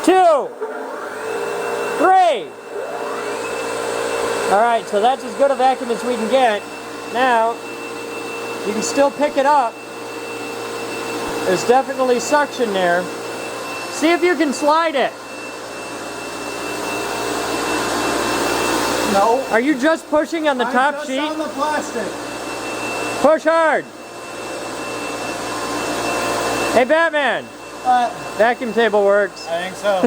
2, 3. All right, so that's as good a vacuum as we can get. Now, you can still pick it up. There's definitely suction there. See if you can slide it. No. Are you just pushing on the top sheet? On the plastic. Push hard. Hey, Batman. Vacuum table works. I think so.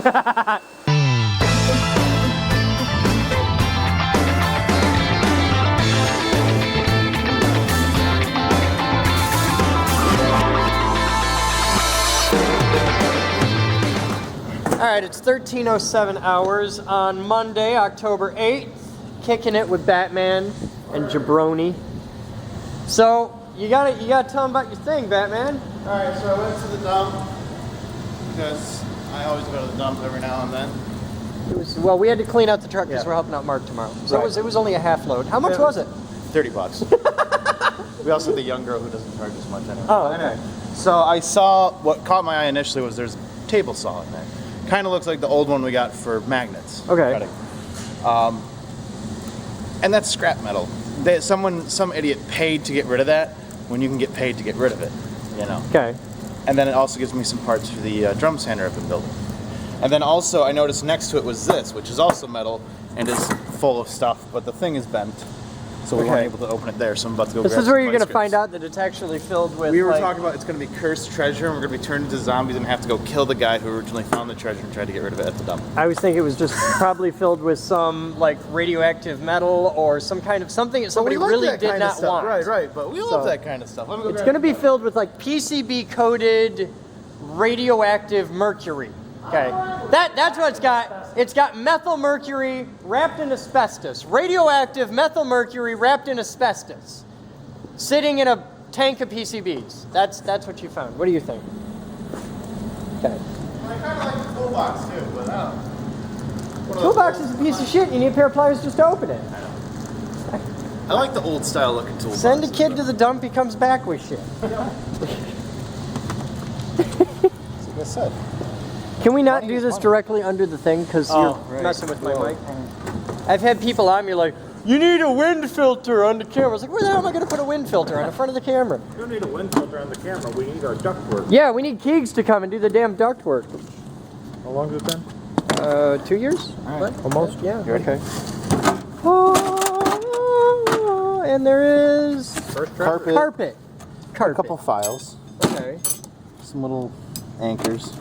All right, it's 13:07 hours on Monday, October 8th. Kicking it with Batman and Jabroni. So you gotta tell them about your thing, Batman. All right, so I went to the dump because I always go to the dump every now and then. Well, we had to clean out the truck because we're helping out Mark tomorrow. So Right. it was only a half load. How much was it? $30. We also have the young girl who doesn't charge as much anyway. Oh, okay. So I saw, what caught my eye initially was there's a table saw in there. Kind of looks like the old one we got for magnets. Okay. Cutting. And that's scrap metal. Some idiot paid to get rid of that when you can get paid to get rid of it, you know. Okay. And then it also gives me some parts for the drum sander I've been building. And then also I noticed next to it was this, which is also metal and is full of stuff, but the thing is bent. So we weren't able to open it there, so I'm about to go grab This is where you're some going to vice find out that it's actually filled with. We were talking about it's going to be cursed treasure, and we're going to be turned into zombies and have to go kill the guy who originally found the treasure and tried to get rid of it at the dump. I was thinking it was just probably filled with some like radioactive metal or some kind of something that somebody really did not want. Right, but we love that kind of stuff. It's going to be filled with like PCB coated radioactive mercury. Okay, that's what it's got. It's got methyl mercury wrapped in asbestos. Radioactive methyl mercury wrapped in asbestos. Sitting in a tank of PCBs. That's what you found. What do you think? Okay. I kind of like the toolbox too, but I don't know. Toolbox is a piece of shit. You need a pair of pliers just to open it. I like the old style looking toolbox. Send a kid to the dump, he comes back with shit. Like I said. Can we not do this directly under the thing because you're messing with my mic? I've had people on me like, you need a wind filter on the camera. I was like, where the hell am I going to put a wind filter on the front of the camera? We don't need a wind filter on the camera. We need our duct work. Yeah, we need Keegs to come and do the damn duct work. How long has it been? 2 years? Right. Almost, yeah. You ready? Okay. Oh, and there is carpet. A couple files. Okay. Some little anchors.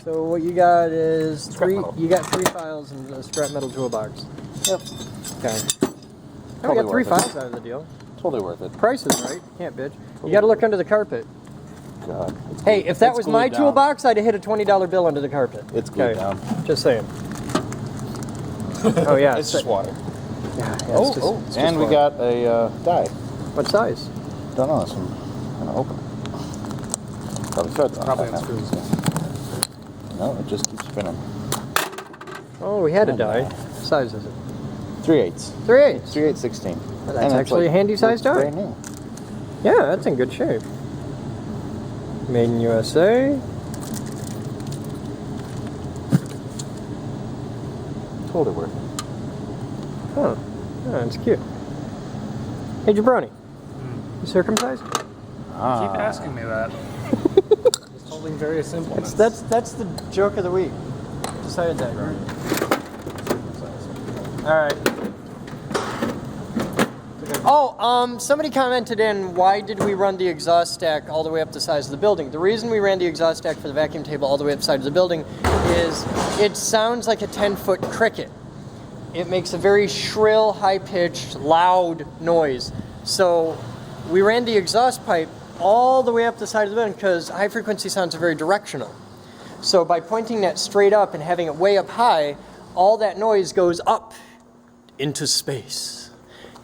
So what you got is metal. You got 3 files in a scrap metal toolbox. Yep. Okay. Totally We got 3 worth it. files out of the deal. Totally worth it. Price is right. Can't bitch. You got to look under the carpet. God. Hey, if that was my toolbox, I'd have hit a $20 bill under the carpet. It's glued down. Just saying. Oh yeah. It's just water. Yeah, it's just And we water. got a die. What size? Don't know this one. I'm gonna open it. Probably threads on. Probably that unscrews. No, it just keeps spinning. Oh, we had a die. What size is it? 3/8. 3/8. 3/8 16. That's actually a handy size die. Brand new. Yeah, that's in good shape. Made in USA. Totally worth it. Oh, that's cute. Hey, Jabroni. You circumcised? Keep asking me that. It's holding very simple. That's the joke of the week. Decided that. All right. Oh, somebody commented in, why did we run the exhaust stack all the way up the size of the building? The reason we ran the exhaust stack for the vacuum table all the way up the side of the building is it sounds like a 10-foot cricket. It makes a very shrill, high-pitched, loud noise. So we ran the exhaust pipe all the way up the side of the building because high-frequency sounds are very directional. So by pointing that straight up and having it way up high, all that noise goes up into space.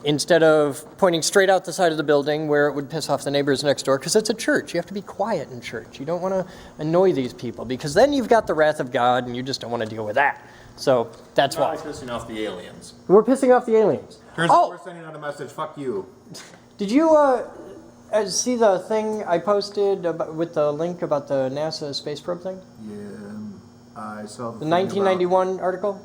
Instead of pointing straight out the side of the building where it would piss off the neighbors next door, because it's a church. You have to be quiet in church. You don't want to annoy these people, because then you've got the wrath of God, and you just don't want to deal with that. So that's why. We're pissing off the aliens. We're pissing off the aliens. We're sending out a message, fuck you. Did you See the thing I posted with the link about the NASA space probe thing? Yeah, I saw The 1991 article?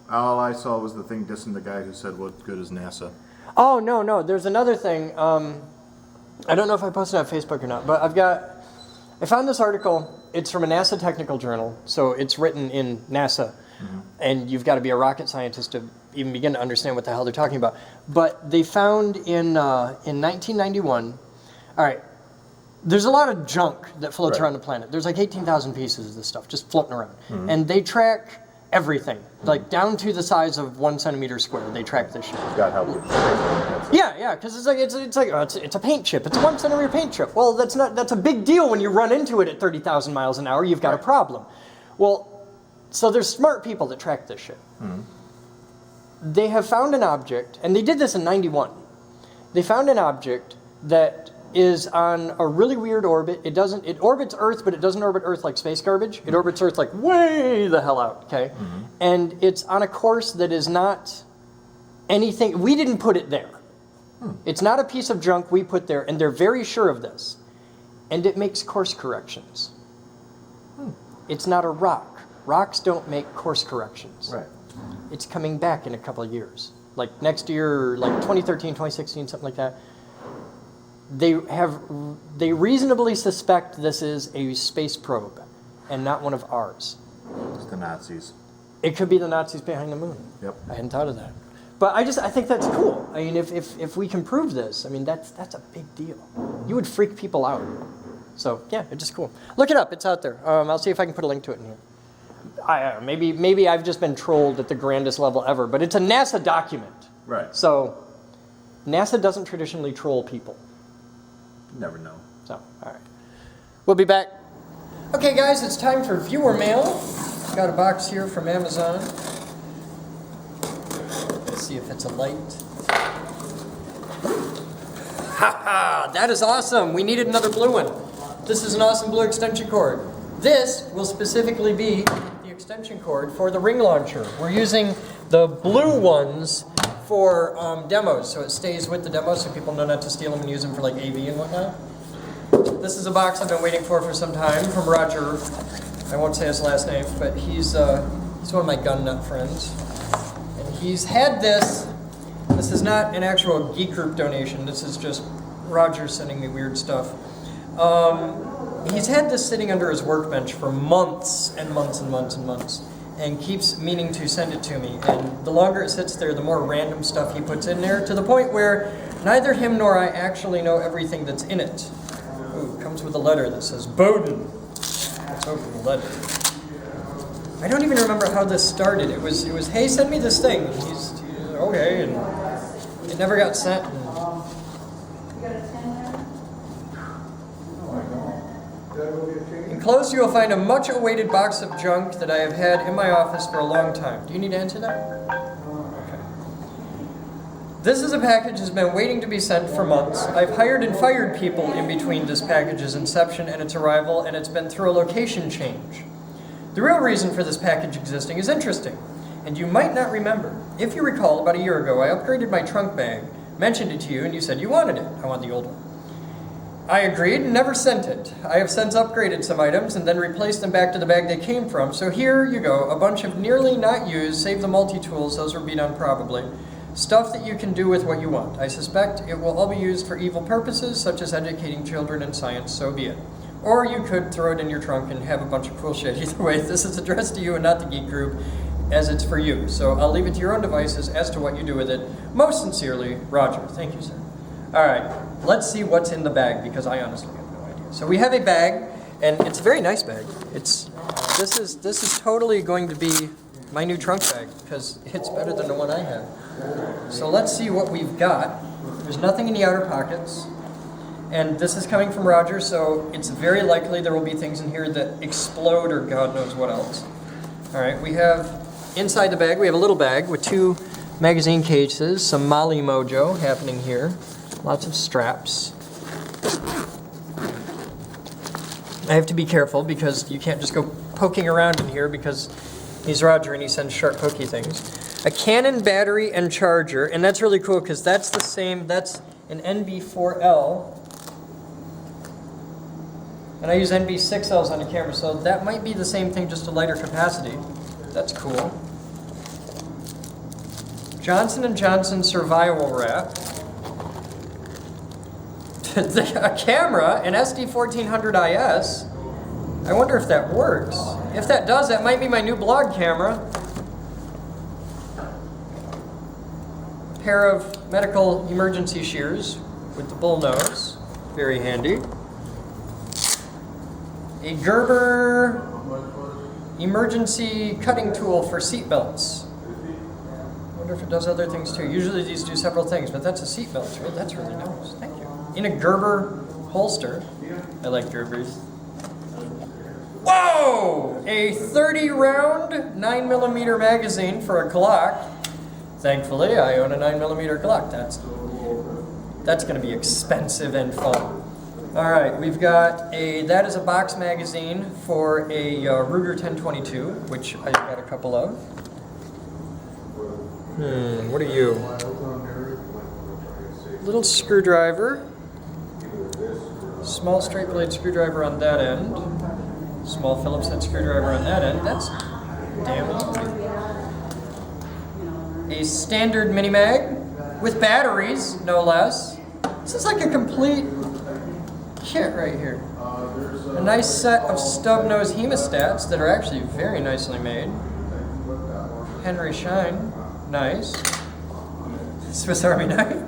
All I saw was the thing dissing the guy who said, "What good is NASA?" Oh, no. There's another thing. I don't know if I posted it on Facebook or not, but I found this article. It's from a NASA technical journal, so it's written in NASA. And you've got to be a rocket scientist to even begin to understand what the hell they're talking about. But they found in 1991, all right, there's a lot of junk that floats around the planet. There's like 18,000 pieces of this stuff just floating around. And they track everything, like down to the size of 1 centimeter square. They track this shit. God help you. Yeah, because it's a paint chip. It's a 1 centimeter paint chip. Well, that's a big deal when you run into it at 30,000 miles an hour. You've got a problem. Well, so there's smart people that track this shit. They have found an object, and they did this in 91. They found an object that is on a really weird orbit. It orbits Earth, but it doesn't orbit Earth like space garbage. It orbits Earth like way the hell out, okay? And it's on a course that is not anything, we didn't put it there. It's not a piece of junk we put there, and they're very sure of this. And it makes course corrections. It's not a rock. Rocks don't make course corrections. Right. It's coming back in a couple of years. Like next year, like 2013, 2016, something like that. They reasonably suspect this is a space probe and not one of ours. It's the Nazis. It could be the Nazis behind the moon. Yep. I hadn't thought of that. But I think that's cool. I mean, if we can prove this, I mean, that's a big deal. You would freak people out. So yeah, it's just cool. Look it up. It's out there. I'll see if I can put a link to it in here. Maybe I've just been trolled at the grandest level ever, but it's a NASA document. Right. So NASA doesn't traditionally troll people. You never know. So, all right. We'll be back. Okay, guys, it's time for viewer mail. Got a box here from Amazon. Let's see if it's a light. Ha! That is awesome. We needed another blue one. This is an awesome blue extension cord. This will specifically be the extension cord for the ring launcher. We're using the blue ones for demos, so it stays with the demos so people know not to steal them and use them for like AV and whatnot. This is a box I've been waiting for some time from Roger. I won't say his last name, but he's one of my gun nut friends. And he's had this. This is not an actual Geek Group donation. This is just Roger sending me weird stuff. He's had this sitting under his workbench for months and months and months and months, and keeps meaning to send it to me. And the longer it sits there, the more random stuff he puts in there, to the point where neither him nor I actually know everything that's in it. Ooh, it comes with a letter that says Boden. Let's open the letter. I don't even remember how this started. It was hey, send me this thing. And he's okay, and it never got sent. And enclosed, you will find a much-awaited box of junk that I have had in my office for a long time. Do you need to answer that? Okay. This is a package that has been waiting to be sent for months. I've hired and fired people in between this package's inception and its arrival, and it's been through a location change. The real reason for this package existing is interesting, and you might not remember. If you recall, about a year ago, I upgraded my trunk bag, mentioned it to you, and you said you wanted it. I want the old one. I agreed and never sent it. I have since upgraded some items and then replaced them back to the bag they came from. So here you go, a bunch of nearly not used, save the multi-tools, those will be done probably. Stuff that you can do with what you want. I suspect it will all be used for evil purposes, such as educating children in science, so be it. Or you could throw it in your trunk and have a bunch of cool shit. Either way, this is addressed to you and not the Geek Group, as it's for you. So I'll leave it to your own devices as to what you do with it. Most sincerely, Roger. Thank you, sir. All right, let's see what's in the bag, because I honestly have no idea. So we have a bag, and it's a very nice bag. This is totally going to be my new trunk bag, because it's better than the one I have. So let's see what we've got. There's nothing in the outer pockets, and this is coming from Roger, so it's very likely there will be things in here that explode or God knows what else. All right, we have inside the bag, we have a little bag with 2 magazine cases, some Molly Mojo happening here. Lots of straps. I have to be careful because you can't just go poking around in here because he's Roger and he sends sharp pokey things. A Canon battery and charger, and that's really cool because that's the same, that's an NB4L. And I use NB6Ls on the camera, so that might be the same thing, just a lighter capacity. That's cool. Johnson & Johnson survival wrap. A camera, an SD1400 IS. I wonder if that works. If that does, that might be my new blog camera. Pair of medical emergency shears with the bull nose. Very handy. A Gerber emergency cutting tool for seat belts. I wonder if it does other things too. Usually these do several things, but that's a seat belt. That's really nice. Thank you. In a Gerber holster. I like Gerbers. Whoa! A 30 round 9mm magazine for a Glock. Thankfully, I own a 9mm Glock. That's going to be expensive and fun. All right, we've got that is a box magazine for a Ruger 1022, which I've got a couple of. What are you? Little screwdriver. Small straight blade screwdriver on that end. Small Phillips head screwdriver on that end. That's damn easy. A standard mini mag with batteries, no less. This is like a complete kit right here. A nice set of stub nose hemostats that are actually very nicely made. Henry Schein, nice. Swiss Army knife.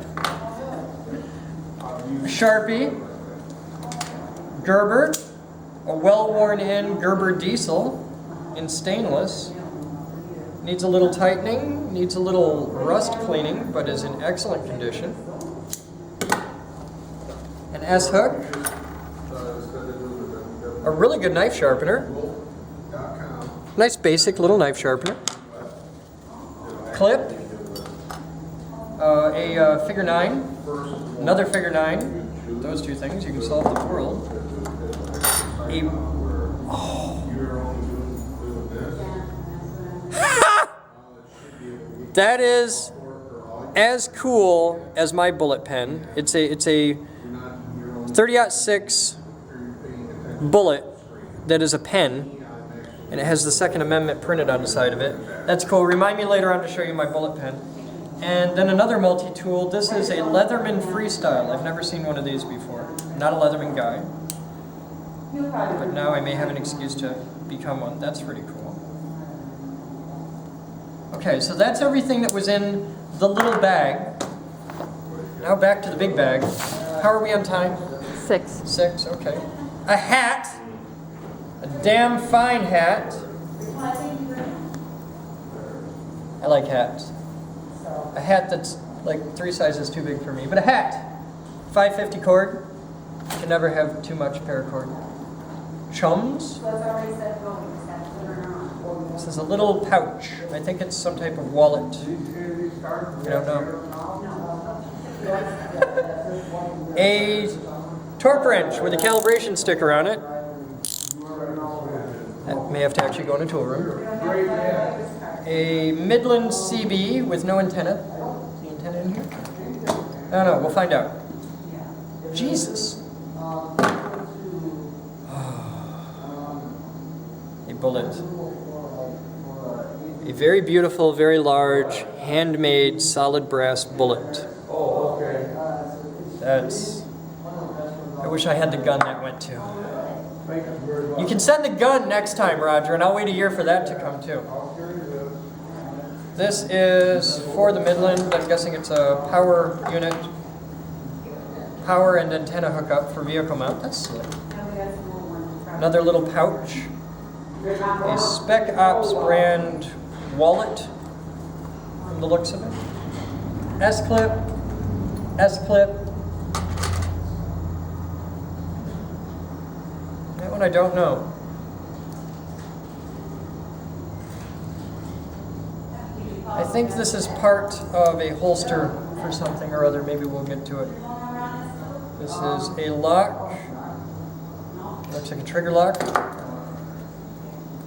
A Sharpie. Gerber. A well-worn in Gerber diesel in stainless. Needs a little tightening, needs a little rust cleaning, but is in excellent condition. An S-hook. A really good knife sharpener. Nice basic little knife sharpener. Clip. A figure 9. Another figure 9. Those two things, you can solve the world. That is as cool as my bullet pen. It's a 30-06 bullet that is a pen, and it has the Second Amendment printed on the side of it. That's cool. Remind me later on to show you my bullet pen. And then another multi-tool. This is a Leatherman Freestyle. I've never seen one of these before. I'm not a Leatherman guy, but now I may have an excuse to become one. That's pretty cool. Okay, so that's everything that was in the little bag. Now back to the big bag. How are we on time? 6. 6, okay. A hat. A damn fine hat. I like hats. A hat that's like 3 sizes too big for me, but a hat. 550 cord. Can never have too much paracord. Chums. This is a little pouch. I think it's some type of wallet. I don't know. A torque wrench with a calibration sticker on it. That may have to actually go in a tool room. A Midland CB with no antenna. Is the antenna in here? I don't know. We'll find out. Jesus. A bullet. A very beautiful, very large, handmade, solid brass bullet. Oh, okay. That's... I wish I had the gun that went to. You can send the gun next time, Roger, and I'll wait a year for that to come too. This is for the Midland. I'm guessing it's a power unit. Power and antenna hookup for vehicle mount. That's slick. Another little pouch. A Spec Ops brand wallet from the looks of it. S-clip. S-clip. That one I don't know. I think this is part of a holster for something or other. Maybe we'll get to it. This is a lock. Looks like a trigger lock.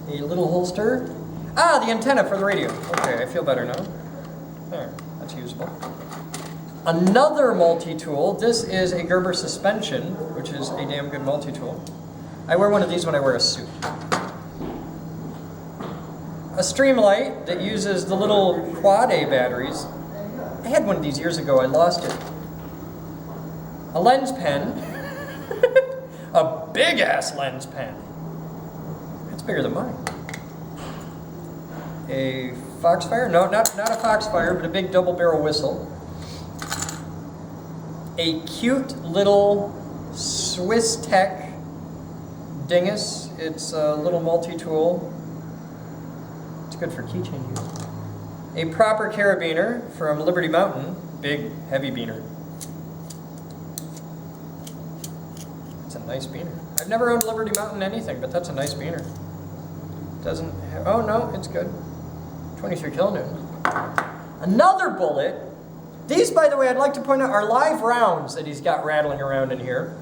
A little holster. Ah, the antenna for the radio. Okay, I feel better now. There, that's usable. Another multi-tool. This is a Gerber suspension, which is a damn good multi-tool. I wear one of these when I wear a suit. A streamlight that uses the little quad A batteries. I had one of these years ago, I lost it. A lens pen. A big ass lens pen. It's bigger than mine. A Foxfire? No, not a Foxfire, but a big double barrel whistle. A cute little Swiss Tech dingus. It's a little multi-tool. It's good for keychain use. A proper carabiner from Liberty Mountain. Big, heavy beaner. It's a nice beaner. I've never owned Liberty Mountain anything, but that's a nice beaner. Doesn't have, oh no, it's good. 23 kilonewtons. Another bullet. These, by the way, I'd like to point out, are live rounds that he's got rattling around in here.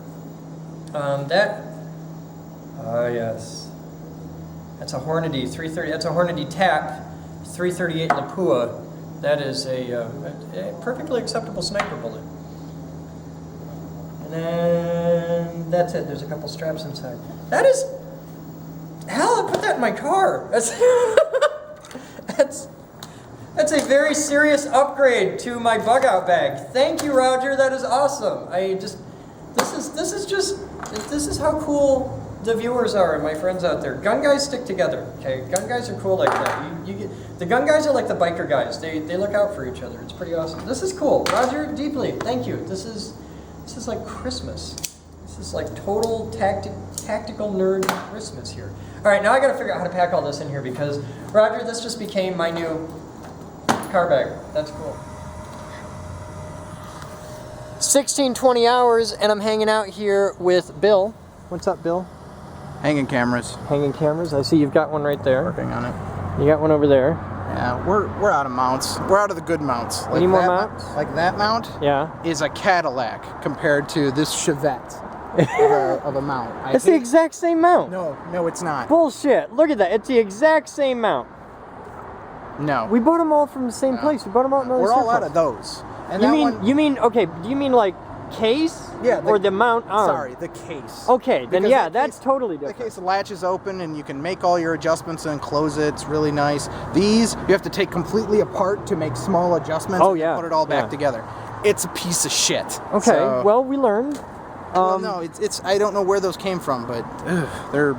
Yes. That's a Hornady 330. That's a Hornady TAP 338 Lapua. That is a perfectly acceptable sniper bullet. And then that's it. There's a couple straps inside. That is, hell, I put that in my car. That's a very serious upgrade to my bug out bag. Thank you, Roger. That is awesome. This is how cool the viewers are and my friends out there. Gun guys stick together. Okay, gun guys are cool like that. The gun guys are like the biker guys. They look out for each other. It's pretty awesome. This is cool, Roger. Deeply, thank you. This is like Christmas. This is like total tactical nerd Christmas here. All right, now I got to figure out how to pack all this in here because Roger, this just became my new car bag. That's cool. 16-20 hours, and I'm hanging out here with Bill. What's up, Bill? Hanging cameras. Hanging cameras. I see you've got one right there. Working on it. You got one over there. Yeah, we're out of mounts. We're out of the good mounts. Any more mounts? Like that mount? Yeah. Is a Cadillac compared to this Chevette of a mount. It's the exact same mount. No, it's not. Bullshit. Look at that. It's the exact same mount. No. We bought them all from the same place. We bought them all. We're all out of those. And you mean okay? Do you mean like case? Yeah. Or the mount arm? Sorry, the case. Okay, then Because yeah, the that's case- totally different. The case latches open and you can make all your adjustments and close it. It's really nice. These you have to take completely apart to make small adjustments. Oh, and yeah. Put it all back Yeah. together. It's a piece of shit. Okay, So- well we learned. Well, no, it's I don't know where those came from, but they're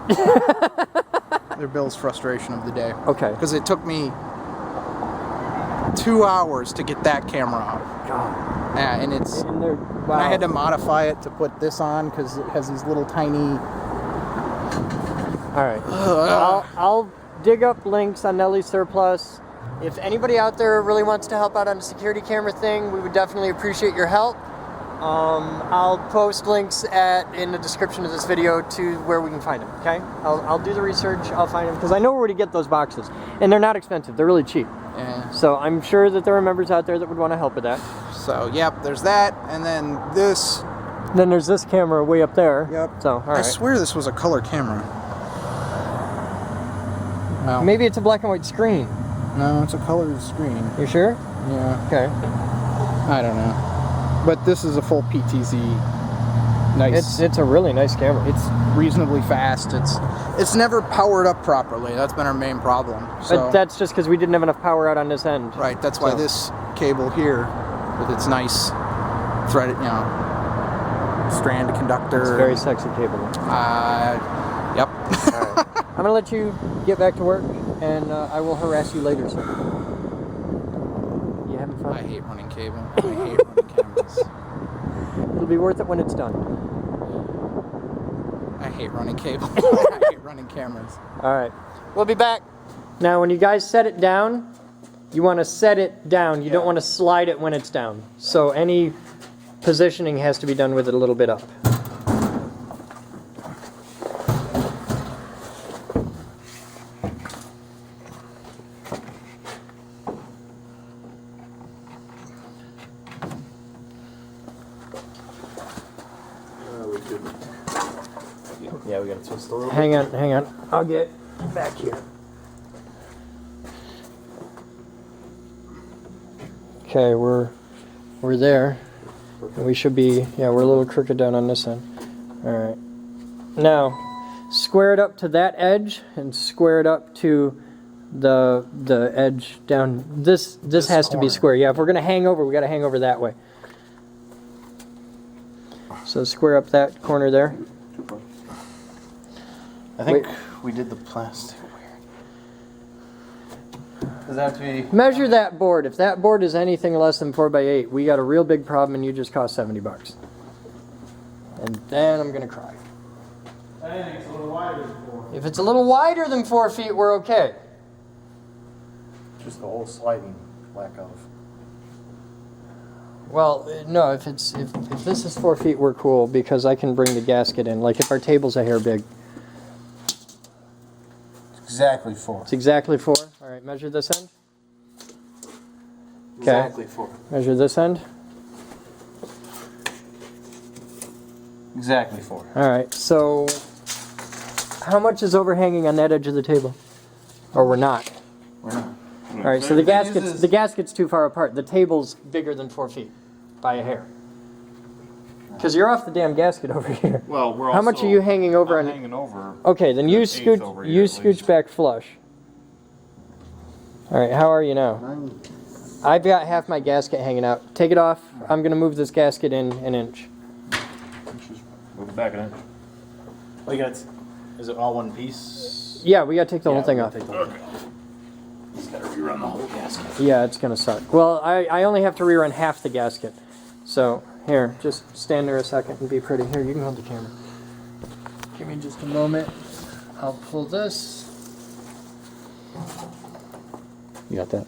Bill's frustration of the day. Okay. Because it took me 2 hours to get that camera out. God. Yeah, and it's. And they're, And wow. I had to modify it to put this on because it has these little tiny. All right. I'll dig up links on Nelly Surplus. If anybody out there really wants to help out on the security camera thing, we would definitely appreciate your help. I'll post links in the description of this video to where we can find them, okay? I'll do the research, I'll find them, because I know where to get those boxes. And they're not expensive, they're really cheap. Yeah. So I'm sure that there are members out there that would want to help with that. So, yep, there's that, and then this. Then there's this camera way up there. Yep. So, all right. I swear this was a color camera. Well, Maybe it's a black and white screen. no, it's a color screen. You sure? Yeah. Okay. I don't know. But this is a full PTZ. Nice. It's a really nice camera. It's reasonably fast. It's never powered up properly. That's been our main problem. So, But that's just because we didn't have enough power out on this end. right. That's why So. this cable here, with its nice threaded, strand conductor. It's a very sexy cable. Yep. All right. I'm gonna let you get back to work, and I will harass you later, sir. You having fun? I hate running cable. I hate running cameras. It'll be worth it when it's done. I hate running cable. I hate running cameras. All right. We'll be back. Now, when you guys set it down, you want to set it down. You don't want to slide it when it's down. So any positioning has to be done with it a little bit up. Yeah, we gotta twist a little bit. Hang on. I'll get back here. Okay, we're we're there. And we should be, yeah, we're a little crooked down on this end. All right. Now, square it up to that edge and square it up to the edge down. This has to be square. Yeah, if we're gonna hang over, we gotta hang over that way. So square up that corner there. I think we did the plastic weird. Does that have to be? Measure that board. If that board is anything less than 4x8, we got a real big problem, and you just cost $70. And then I'm gonna cry. I think it's a little wider than 4. If it's a little wider than 4 feet, we're okay. Just the whole sliding lack of. Well, no. If this is 4 feet, we're cool because I can bring the gasket in. Like if our table's a hair big. Exactly 4. It's exactly 4. All right, measure this end. Okay. Exactly 4. Measure this end. Exactly 4. All right. So, how much is overhanging on that edge of the table? Or we're not. We're not. All right. So the gasket's too far apart. The table's bigger than 4 feet by a hair. Because you're off the damn gasket over here. Well, we're How much are you hanging over on? hanging over. Okay, then you an eighth over scooch. here You at scooch least. back flush. All right. How are you now? I've got half my gasket hanging out. Take it off. I'm gonna move this gasket in an inch. Move it back an inch. Oh, you got. Is it all one piece? Yeah, we gotta take the whole thing we'll off. take the whole thing off. Just gotta rerun the whole gasket. Yeah, it's gonna suck. Well, I only have to rerun half the gasket. So, here, just stand there a second and be pretty. Here, you can hold the camera. Give me just a moment. I'll pull this. You got that?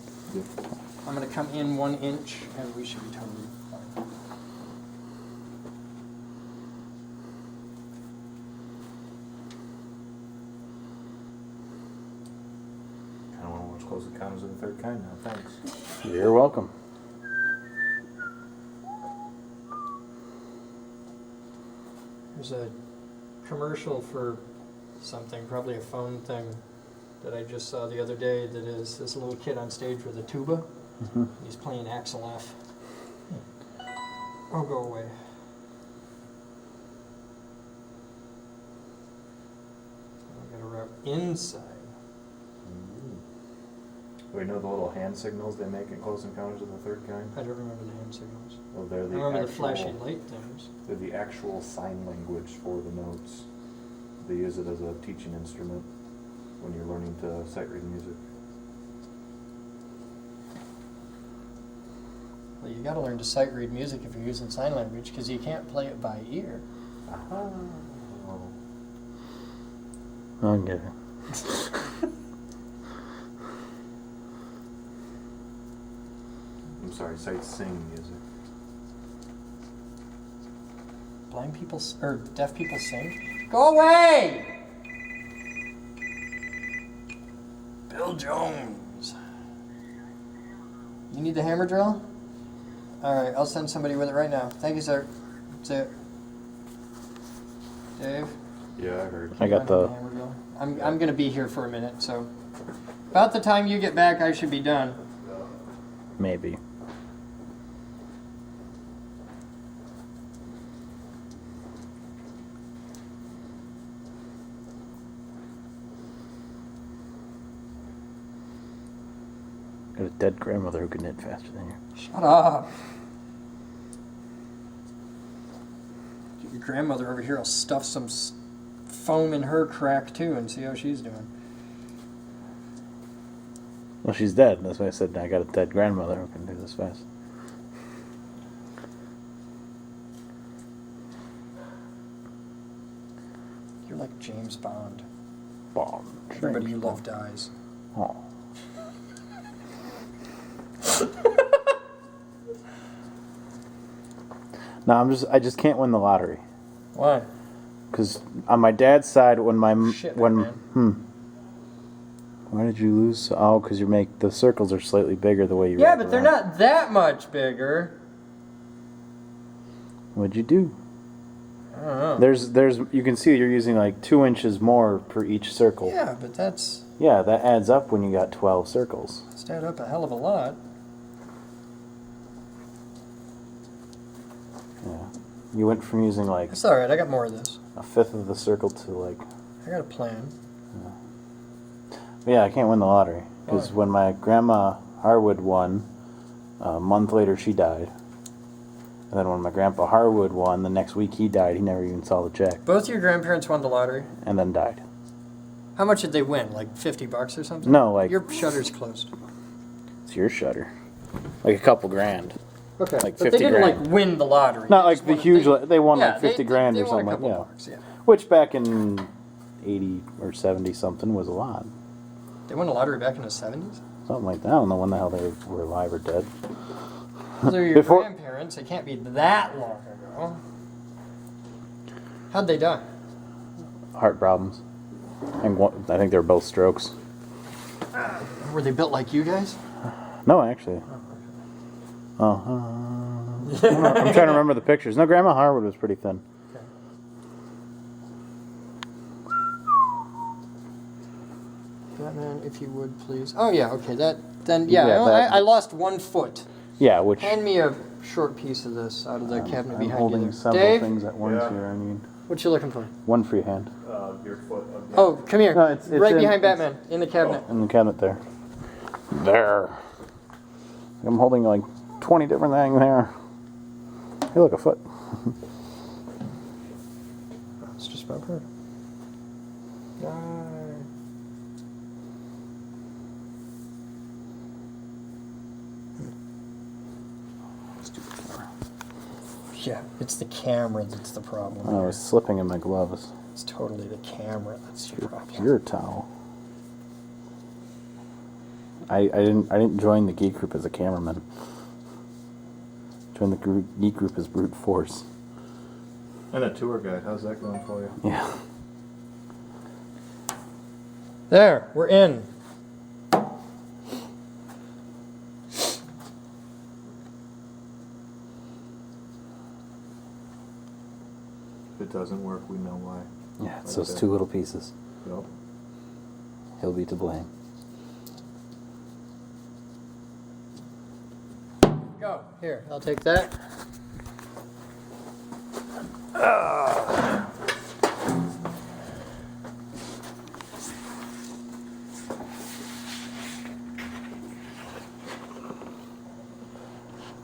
I'm gonna come in 1 inch and we should be totally fine. I don't know which close the counters of the third kind now. Thanks. You're welcome. There's a commercial for something, probably a phone thing, that I just saw the other day that is this little kid on stage with a tuba. He's playing Axel F. Oh, go away. I gotta route inside. Do we know the little hand signals they make in Close Encounters of the Third Kind? I don't remember the hand signals. Well, they're I the remember the actual, flashy light things. They're the actual sign language for the notes. They use it as a teaching instrument when you're learning to sight read music. Well, you gotta learn to sight read music if you're using sign language because you can't play it by ear. Oh. I'll get it. I'm sorry, sight sing music. Blind people or deaf people sing? Go away! Bill Jones. You need the hammer drill? Alright, I'll send somebody with it right now. Thank you, sir. That's it. Dave? Yeah, I heard. I got the. Hammer drill. I'm gonna be here for a minute, so about the time you get back I should be done. Maybe. Got a dead grandmother who can knit faster than you. Shut up. Get your grandmother over here. I'll stuff some foam in her crack too and see how she's doing. Well, she's dead. That's why I said I got a dead grandmother who can do this fast. You're like James Bond. Bomb. Everybody you love dies. Oh. No, I just can't win the lottery. Why? Because on my dad's side, when Shit, when man. why did you lose? Oh, because the circles are slightly bigger the way you. Yeah, wrap but they're around. not that much bigger. What'd you do? I don't know. There's you can see you're using like 2 inches more per each circle. Yeah, but that's Yeah, that adds up when you got 12 circles. add up a hell of a lot. You went from using like It's all right. I got more of this. a fifth of the circle to like. I got a plan. But yeah, I can't win the lottery because Why? when my grandma Harwood won, a month later she died. And then when my grandpa Harwood won, the next week he died. He never even saw the check. Both your grandparents won the lottery. And then died. How much did they win? Like $50 or something? No, like Your shutter's closed. it's your shutter, like a couple grand. Okay, Like but they 50 didn't grand. like win the lottery. Not They like just the won a huge. thing. They won Yeah, like 50 grand they or won a something. couple Yeah. bucks, yeah. Which back in 80 or 70 something was a lot. They won the lottery back in the 70s? Something like that. I don't know when the hell they were alive or dead. Those are your Before- grandparents. It can't be that long ago. How'd they die? Heart problems. And I think they were both strokes. Were they built like you guys? No, actually. Oh, I'm trying to remember the pictures. No, Grandma Harwood was pretty thin. Okay. Batman, if you would, please. Oh, yeah, okay. Then, yeah, Yeah, that- I lost 1 foot. Yeah, which Hand me a short piece of this out of the cabinet I'm behind you holding there. several Dave, things at once Yeah. here. I need what you looking for? one free hand Your foot. Oh, come here. No, it's right in- behind Batman, in the cabinet. in the cabinet there. There. I'm holding like 20 different things there. Hey, look, a foot. It's just about perfect. Stupid camera. Yeah, it's the camera that's the problem. Oh, I was slipping in my gloves. It's totally the camera that's the problem. Your towel. I didn't join the Geek Group as a cameraman. Joined the Geek Group as brute force. And a tour guide. How's that going for you? Yeah. There, we're in. If it doesn't work, we know why. Yeah, it's Like those that. 2 little pieces. Yep. He'll be to blame. Go. Here, I'll take that.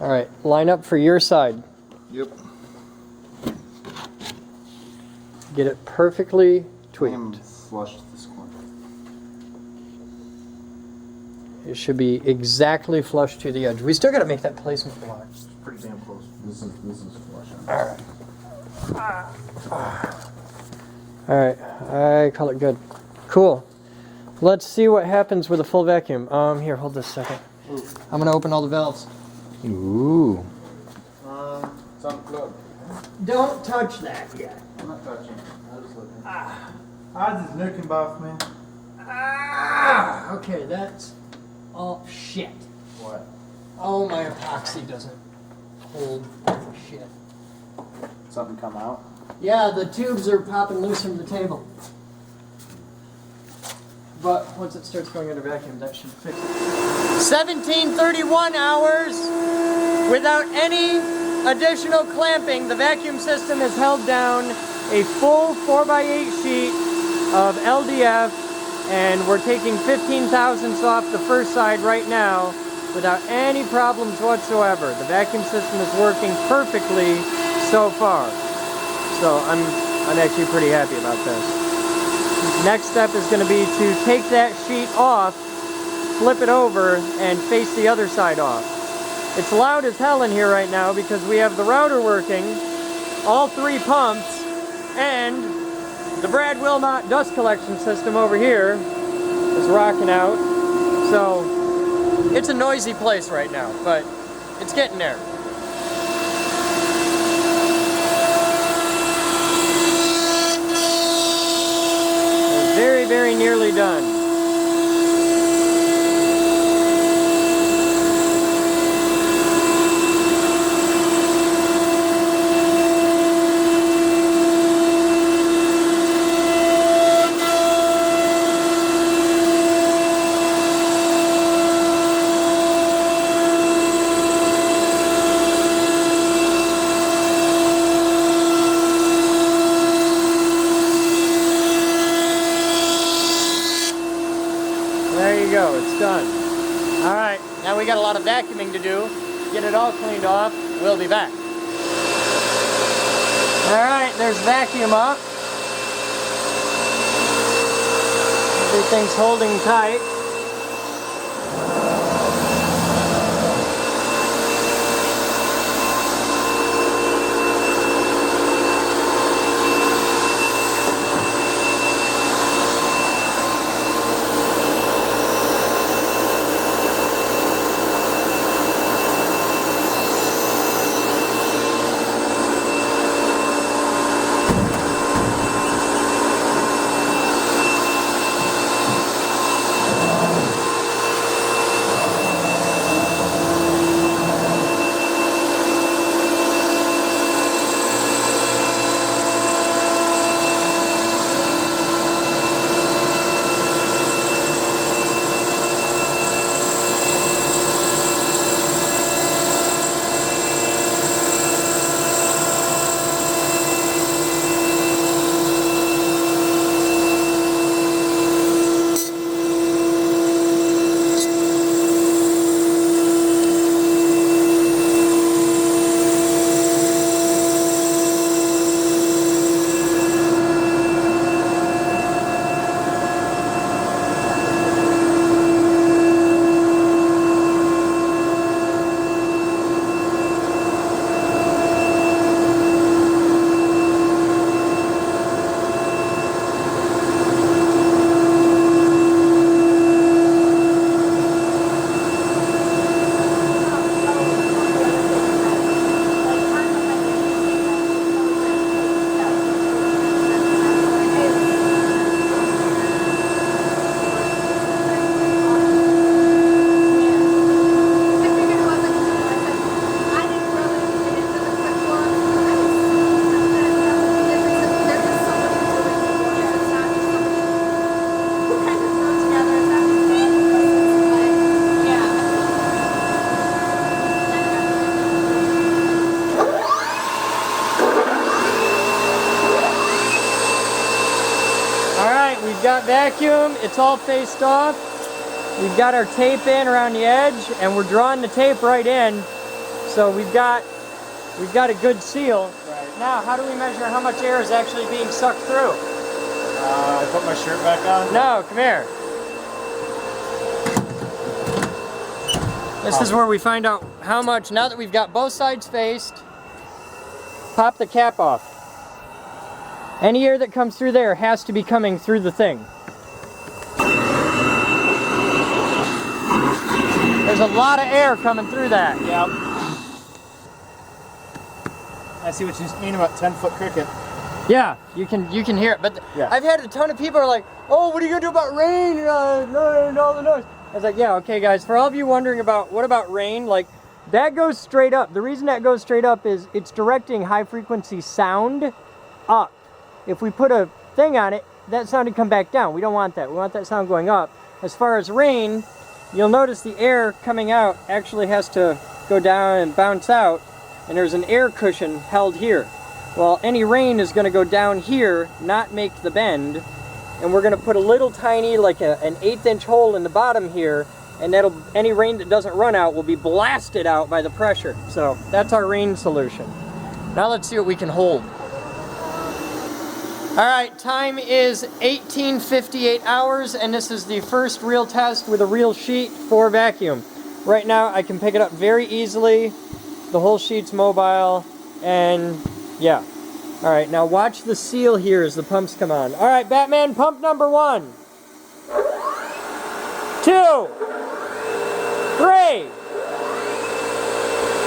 All right, line up for your side. Yep. Get it perfectly tweaked. Flush this corner. It should be exactly flush to the edge. We still got to make that placement block. It's pretty damn close. This is flush. All right. All right, I call it good. Cool. Let's see what happens with a full vacuum. Here, hold this a second. I'm gonna open all the valves. Ooh. It's unplugged. Don't touch that yet. I'm not touching. I'm just looking. I just looking, boss man. Ah! Okay, that's all shit. What? Oh, my epoxy doesn't hold shit. Something come out? Yeah, the tubes are popping loose from the table. But once it starts going under vacuum, that should fix it. 1731 hours without any additional clamping. The vacuum system has held down a full 4x8 sheet of LDF, and we're taking 15 thousandths off the first side right now without any problems whatsoever. The vacuum system is working perfectly so far. So I'm actually pretty happy about this. Next step is going to be to take that sheet off, flip it over, and face the other side off. It's loud as hell in here right now because we have the router working, all 3 pumps, and the Brad Wilmot dust collection system over here is rocking out. So it's a noisy place right now, but it's getting there. Very, very nearly done. There you go, it's done. All right, now we got a lot of vacuuming to do. Get it all cleaned off. We'll be back. All right, there's vacuum up. Everything's holding tight. Got vacuum, it's all faced off. We've got our tape in around the edge and we're drawing the tape right in. So we've got a good seal. Right. Now, how do we measure how much air is actually being sucked through? I put my shirt back on. No, come here. This is where we find out how much, now that we've got both sides faced, pop the cap off. Any air that comes through there has to be coming through the thing. There's a lot of air coming through that. Yep. I see what you mean about 10-foot cricket. Yeah, you can hear it. But Yeah. I've had a ton of people are like, oh, what are you going to do about rain? And all the noise. I was like, yeah, okay, guys. For all of you wondering about, what about rain? Like, that goes straight up. The reason that goes straight up is it's directing high-frequency sound up. If we put a thing on it, that sound would come back down. We don't want that. We want that sound going up. As far as rain, you'll notice the air coming out actually has to go down and bounce out, and there's an air cushion held here. Well, any rain is going to go down here, not make the bend, and we're going to put a little tiny, like an 1/8-inch hole in the bottom here, and any rain that doesn't run out will be blasted out by the pressure. So that's our rain solution. Now let's see what we can hold. All right, time is 18:58 hours, and this is the first real test with a real sheet for vacuum. Right now, I can pick it up very easily. The whole sheet's mobile, and yeah. All right, now watch the seal here as the pumps come on. All right, Batman, pump number 1, 2, 3.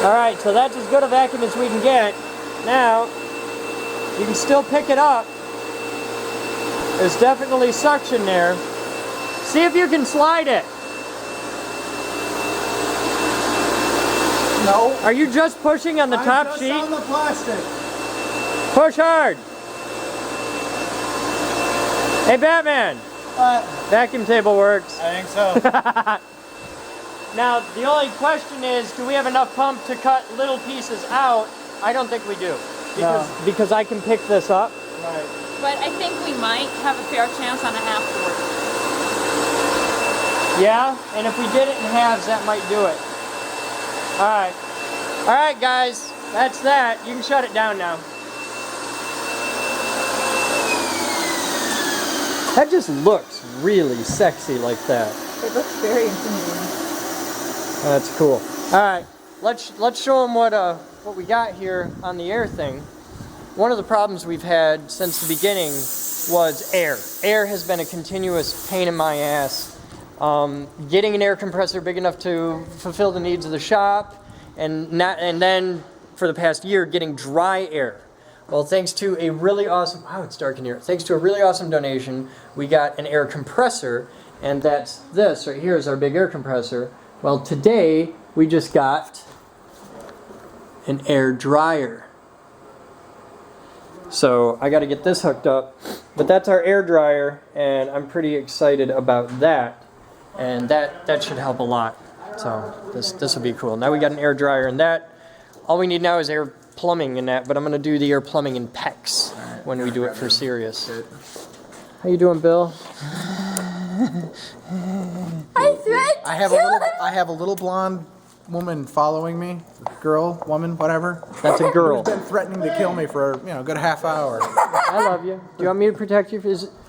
All right, so that's as good a vacuum as we can get. Now, you can still pick it up. There's definitely suction there. See if you can slide it. No. Are you just pushing on the top sheet? On the plastic. Push hard. Hey, Batman. Vacuum table works. I think so. Now, the only question is, do we have enough pump to cut little pieces out? I don't think we do. Because I can pick this up. Right. But I think we might have a fair chance on a half board. Yeah, and if we did it in halves, that might do it. Alright. Alright, guys. That's that. You can shut it down now. That just looks really sexy like that. It looks very intimidating. That's cool. Alright, let's show them what we got here on the air thing. One of the problems we've had since the beginning was air. Air has been a continuous pain in my ass. Getting an air compressor big enough to fulfill the needs of the shop, and then for the past year getting dry air. Well, thanks to a really awesome, wow, it's dark in here. Thanks to a really awesome donation, we got an air compressor, and that's this right here is our big air compressor. Well, today we just got an air dryer. So I got to get this hooked up, but that's our air dryer, and I'm pretty excited about that, and that should help a lot. So this will be cool. Now we got an air dryer, and that all we need now is air plumbing in that, but I'm going to do the air plumbing in PEX when we do it for serious. How you doing, Bill? I have a little blonde woman following me, girl, woman, whatever. That's a girl. Who's been threatening to kill me for a good half hour. I love you. Do you want me to protect you?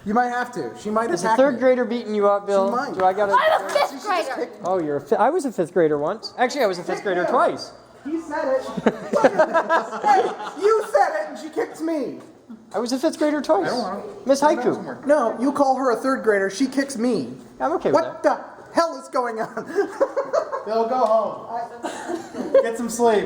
You might have to. She might Is a attack third me. grader beating you up, Bill? She might. Do I gotta? I'm a 5th grader. Oh, you're I was a 5th grader once. Actually, I was a 5th grader twice. He said it. Hey, you said it, and she kicked me. I was a 5th grader twice. I don't want Miss Haiku. No, you call her a 3rd grader. She kicks me. I'm okay with What that. the hell is going on? Bill, go home. Get some sleep.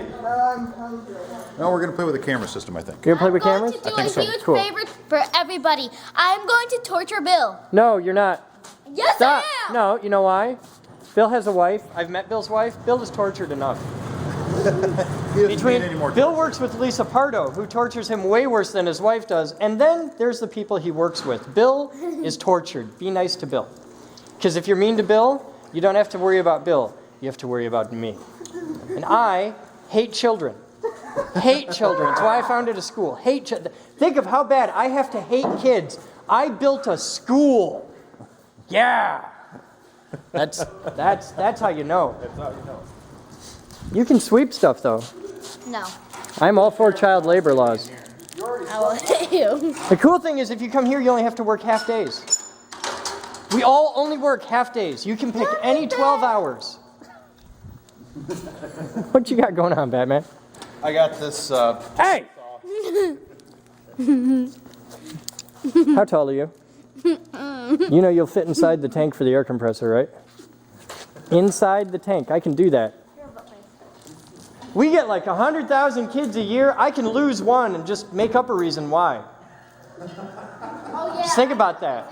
No, we're going to play with the camera system, I think. You're gonna play with I'm cameras? going to do a huge Cool. favor for everybody. I'm going to torture Bill. No, you're not. Yes, Stop. I am. No, you know why? Bill has a wife. I've met Bill's wife. Bill is tortured enough. Between Bill works with Lisa Pardo, who tortures him way worse than his wife does, and then there's the people he works with. Bill is tortured. Be nice to Bill. Because if you're mean to Bill, you don't have to worry about Bill. You have to worry about me. And I hate children. Hate children. That's why I founded a school. Hate children. Think of how bad I have to hate kids. I built a school. Yeah. That's how you know. That's how you know. You can sweep stuff though. No. I'm all for child labor laws. I will hit you. The cool thing is if you come here, you only have to work half days. We all only work half days. You can pick any 12 hours. What you got going on, Batman? I got this. Hey! How tall are you? You know you'll fit inside the tank for the air compressor, right? Inside the tank. I can do that. We get like 100,000 kids a year. I can lose one and just make up a reason why. Oh, yeah. Just think about that.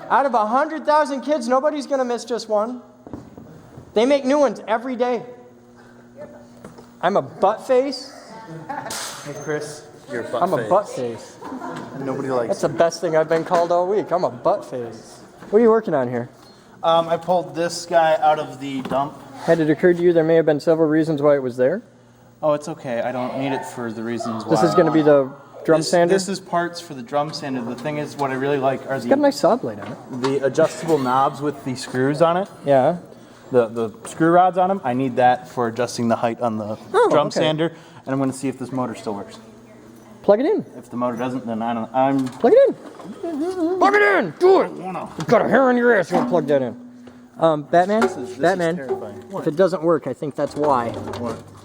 Out of 100,000 kids, nobody's going to miss just one. They make new ones every day. I'm a butt face. Hey, Chris, you're a butt I'm a face. butt face. And nobody likes That's the best thing I've been called all week. I'm a butt face. What are you working on here? I pulled this guy out of the dump. Had it occurred to you there may have been several reasons why it was there? Oh, it's okay. I don't need it for the reasons why. This is going to be the drum sander? This is parts for the drum sander. The thing is, what I really like are It's got a nice saw blade on it. the adjustable knobs with the screws on it. Yeah. The screw rods on them. I need that for adjusting the height on the drum okay. sander. And I'm going to see if this motor still works. Plug it in. If the motor doesn't, then I'm Plug it in. Plug it in. Do it. You've got a hair on your ass. You won't plug that in. Batman? Batman. terrifying. If it doesn't work, I think that's why.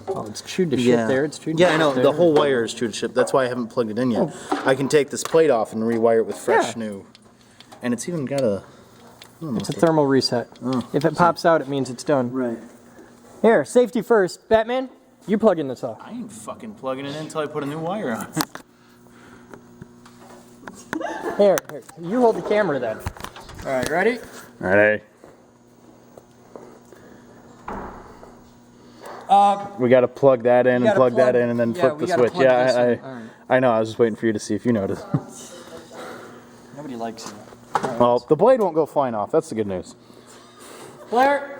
Oh, it's chewed to shit there. It's chewed to Yeah, I shit know. there. The whole wire is chewed to shit. That's why I haven't plugged it in yet. I can take this plate off and rewire it with fresh Yeah. new. And it's even got a... It's a thermal reset. If it pops out, it means it's done. Right. Here, safety first. Batman, you plug in this off. I ain't fucking plugging it in until I put a new wire on it. Here, you hold the camera then. All right, ready? Ready. We got to plug that in and gotta plug that plug- in and then yeah, flip we the gotta switch. plug this in. Yeah, All right. I know. I was just waiting for you to see if you noticed. Nobody likes it. Well, the blade won't go flying off. That's the good news. Blair,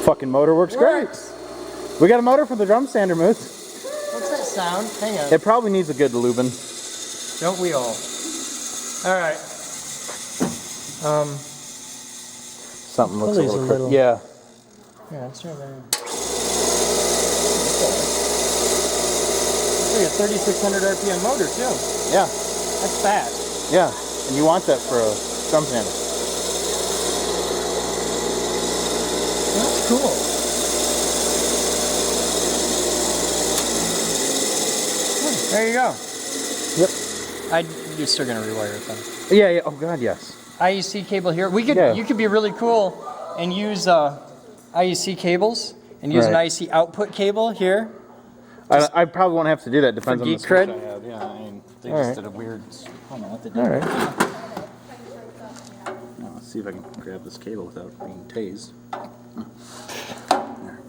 Fucking motor works works. great. We got a motor for the drum sander, Moose. What's that sound? Hang on. It probably needs a good lubing. Don't we all? All right. something looks a Pulley's little, a little- Yeah. Yeah, let's try that. It's like a 3,600 RPM motor too. Yeah. That's fast. Yeah. And you want that for a drum sander. That's cool. There you go. Yep. You're still gonna rewire it then. Yeah, yeah. Oh God, yes. IEC cable here. We could. Yeah. You could be really cool and use IEC cables and use an Right. IEC output cable here. I probably won't have to do that. Depends on the geek switch cred? I have. Yeah, I mean, they All just right. did a weird. I don't know what they did. All right. Now, let's see if I can grab this cable without being tased. There.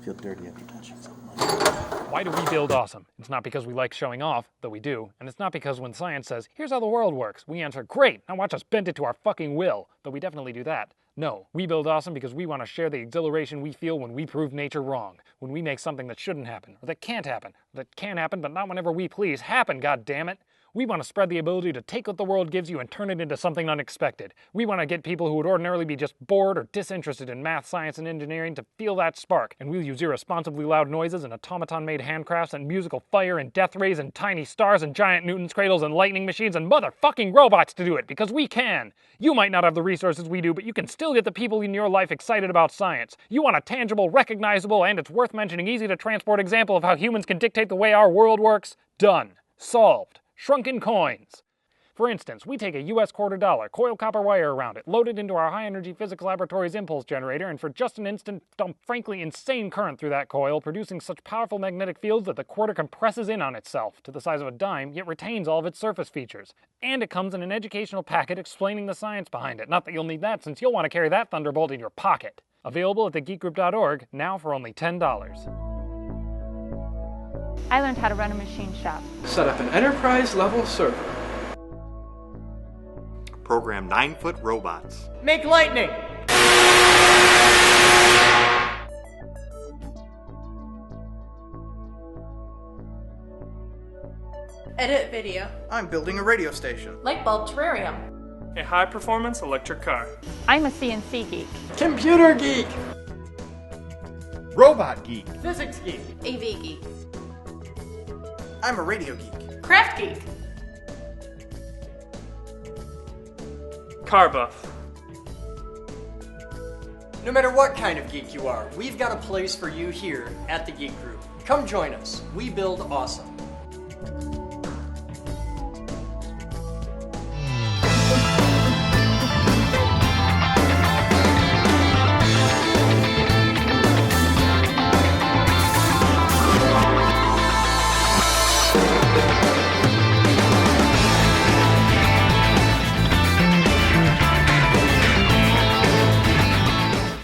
Feel dirty after touching something like that. Why do we build awesome? It's not because we like showing off, though we do, and it's not because when science says, here's how the world works, we answer, great, now watch us bend it to our fucking will, though we definitely do that. No, we build awesome because we want to share the exhilaration we feel when we prove nature wrong, when we make something that shouldn't happen, or that can't happen, or that can happen but not whenever we please happen, goddammit. We want to spread the ability to take what the world gives you and turn it into something unexpected. We want to get people who would ordinarily be just bored or disinterested in math, science, and engineering to feel that spark. And we'll use irresponsibly loud noises and automaton-made handcrafts and musical fire and death rays and tiny stars and giant Newton's cradles and lightning machines and motherfucking robots to do it, because we can. You might not have the resources we do, but you can still get the people in your life excited about science. You want a tangible, recognizable, and it's worth mentioning easy-to-transport example of how humans can dictate the way our world works? Done. Solved. Shrunken coins. For instance, we take a US $quarter, coil copper wire around it, load it into our high-energy physics laboratory's impulse generator, and for just an instant dump frankly insane current through that coil, producing such powerful magnetic fields that the quarter compresses in on itself to the size of a dime, yet retains all of its surface features. And it comes in an educational packet explaining the science behind it. Not that you'll need that, since you'll want to carry that thunderbolt in your pocket. Available at thegeekgroup.org, now for only $10. I learned how to run a machine shop. Set up an enterprise-level server. Program 9-foot robots. Make lightning. Edit video. I'm building a radio station. Light bulb terrarium. A high-performance electric car. I'm a CNC geek. Computer geek. Robot geek. Physics geek. AV geek. I'm a radio geek. Craft geek. Car buff. No matter what kind of geek you are, we've got a place for you here at the Geek Group. Come join us. We build awesome.